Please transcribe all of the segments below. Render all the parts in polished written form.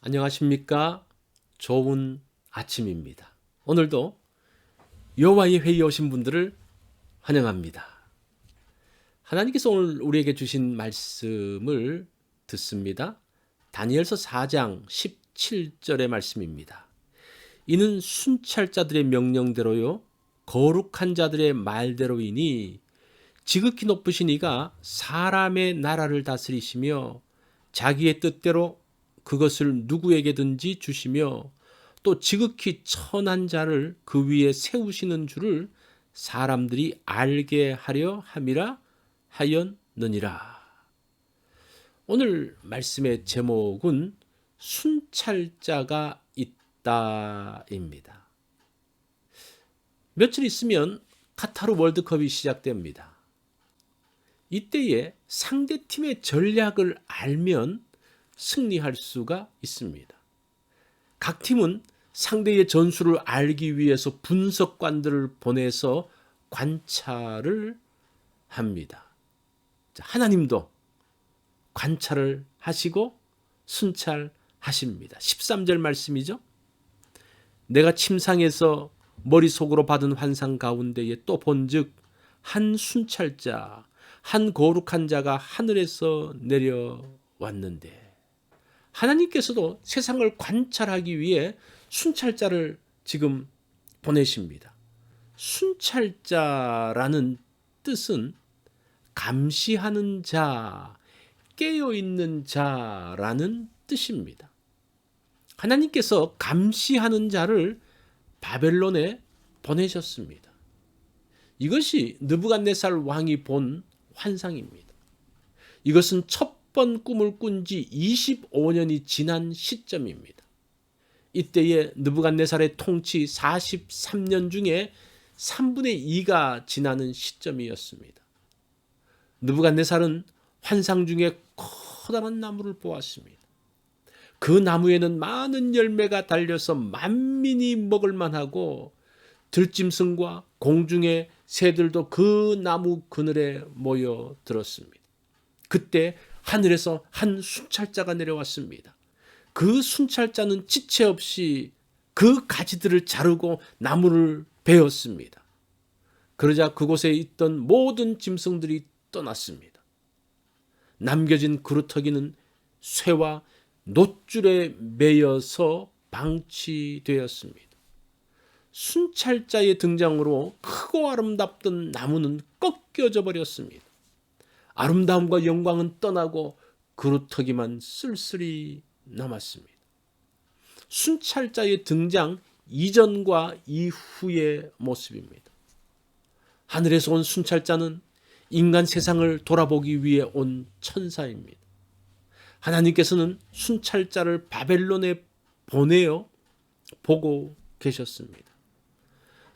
안녕하십니까? 좋은 아침입니다. 오늘도 여호와의 회의에 오신 분들을 환영합니다. 하나님께서 오늘 우리에게 주신 말씀을 듣습니다. 다니엘서 4장 17절의 말씀입니다. 이는 순찰자들의 명령대로요 거룩한 자들의 말대로이니 지극히 높으신 이가 사람의 나라를 다스리시며 자기의 뜻대로 그것을 누구에게든지 주시며 또 지극히 천한 자를 그 위에 세우시는 줄을 사람들이 알게 하려 함이라 하였느니라. 오늘 말씀의 제목은 순찰자가 있다입니다. 며칠 있으면 카타르 월드컵이 시작됩니다. 이때에 상대팀의 전략을 알면 승리할 수가 있습니다. 각 팀은 상대의 전술을 알기 위해서 분석관들을 보내서 관찰을 합니다. 하나님도 관찰을 하시고 순찰하십니다. 13절 말씀이죠. 내가 침상에서 머릿속으로 받은 환상 가운데에 또 본즉 한 순찰자 한 거룩한 자가 하늘에서 내려왔는데 하나님께서도 세상을 관찰하기 위해 순찰자를 지금 보내십니다. 순찰자라는 뜻은 감시하는 자, 깨어있는 자라는 뜻입니다. 하나님께서 감시하는 자를 바벨론에 보내셨습니다. 이것이 느부갓네살 왕이 본 환상입니다. 이것은 첫 번 꿈을 꾼 지 25년이 지난 시점입니다. 이때에 느부갓네살의 통치 43년 중에 3분의 2가 지나는 시점이었습니다. 느부갓네살은 환상 중에 커다란 나무를 보았습니다. 그 나무에는 많은 열매가 달려서 만민이 먹을 만하고 들짐승과 공중의 새들도 그 나무 그늘에 모여들었습니다. 그때 하늘에서 한 순찰자가 내려왔습니다. 그 순찰자는 지체 없이 그 가지들을 자르고 나무를 베었습니다. 그러자 그곳에 있던 모든 짐승들이 떠났습니다. 남겨진 그루터기는 쇠와 놋줄에 매여서 방치되었습니다. 순찰자의 등장으로 크고 아름답던 나무는 꺾여져 버렸습니다. 아름다움과 영광은 떠나고 그루터기만 쓸쓸히 남았습니다. 순찰자의 등장 이전과 이후의 모습입니다. 하늘에서 온 순찰자는 인간 세상을 돌아보기 위해 온 천사입니다. 하나님께서는 순찰자를 바벨론에 보내어 보고 계셨습니다.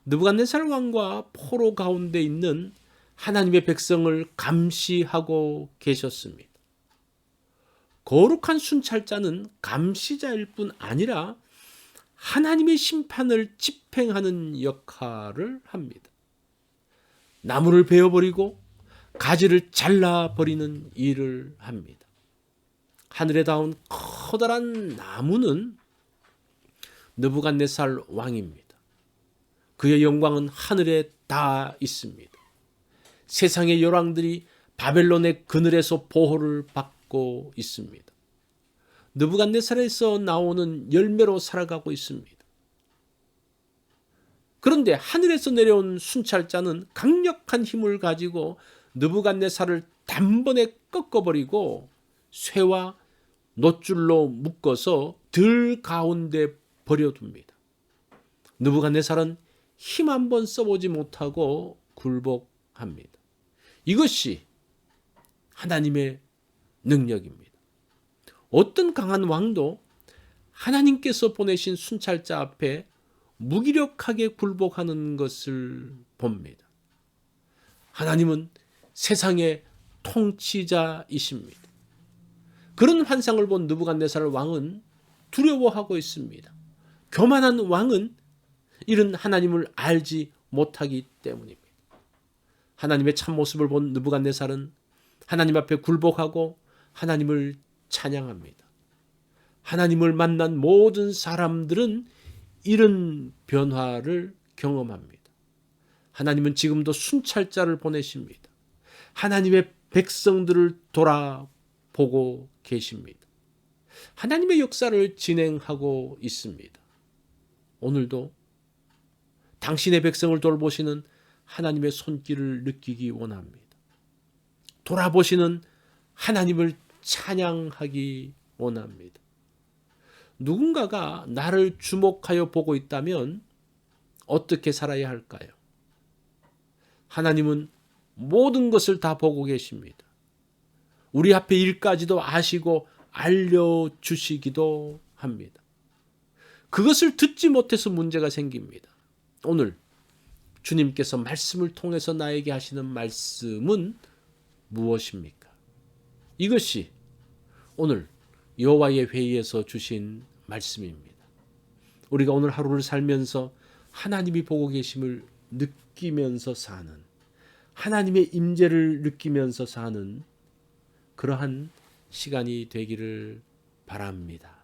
느부갓네살 왕과 포로 가운데 있는 하나님의 백성을 감시하고 계셨습니다. 거룩한 순찰자는 감시자일 뿐 아니라 하나님의 심판을 집행하는 역할을 합니다. 나무를 베어버리고 가지를 잘라버리는 일을 합니다. 하늘에 닿은 커다란 나무는 느부갓네살 왕입니다. 그의 영광은 하늘에 닿아 있습니다. 세상의 열왕들이 바벨론의 그늘에서 보호를 받고 있습니다. 느부갓네살에서 나오는 열매로 살아가고 있습니다. 그런데 하늘에서 내려온 순찰자는 강력한 힘을 가지고 느부갓네살을 단번에 꺾어버리고 쇠와 놋줄로 묶어서 들 가운데 버려둡니다. 느부갓네살은 힘 한번 써보지 못하고 굴복합니다. 이것이 하나님의 능력입니다. 어떤 강한 왕도 하나님께서 보내신 순찰자 앞에 무기력하게 굴복하는 것을 봅니다. 하나님은 세상의 통치자이십니다. 그런 환상을 본 느부갓네살 왕은 두려워하고 있습니다. 교만한 왕은 이런 하나님을 알지 못하기 때문입니다. 하나님의 참모습을 본 느부갓네살은 하나님 앞에 굴복하고 하나님을 찬양합니다. 하나님을 만난 모든 사람들은 이런 변화를 경험합니다. 하나님은 지금도 순찰자를 보내십니다. 하나님의 백성들을 돌아보고 계십니다. 하나님의 역사를 진행하고 있습니다. 오늘도 당신의 백성을 돌보시는 하나님의 손길을 느끼기 원합니다. 돌아보시는 하나님을 찬양하기 원합니다. 누군가가 나를 주목하여 보고 있다면 어떻게 살아야 할까요? 하나님은 모든 것을 다 보고 계십니다. 우리 앞에 일까지도 아시고 알려주시기도 합니다. 그것을 듣지 못해서 문제가 생깁니다. 오늘 주님께서 말씀을 통해서 나에게 하시는 말씀은 무엇입니까? 이것이 오늘 여호와의 회의에서 주신 말씀입니다. 우리가 오늘 하루를 살면서 하나님이 보고 계심을 느끼면서 사는, 하나님의 임재를 느끼면서 사는 그러한 시간이 되기를 바랍니다.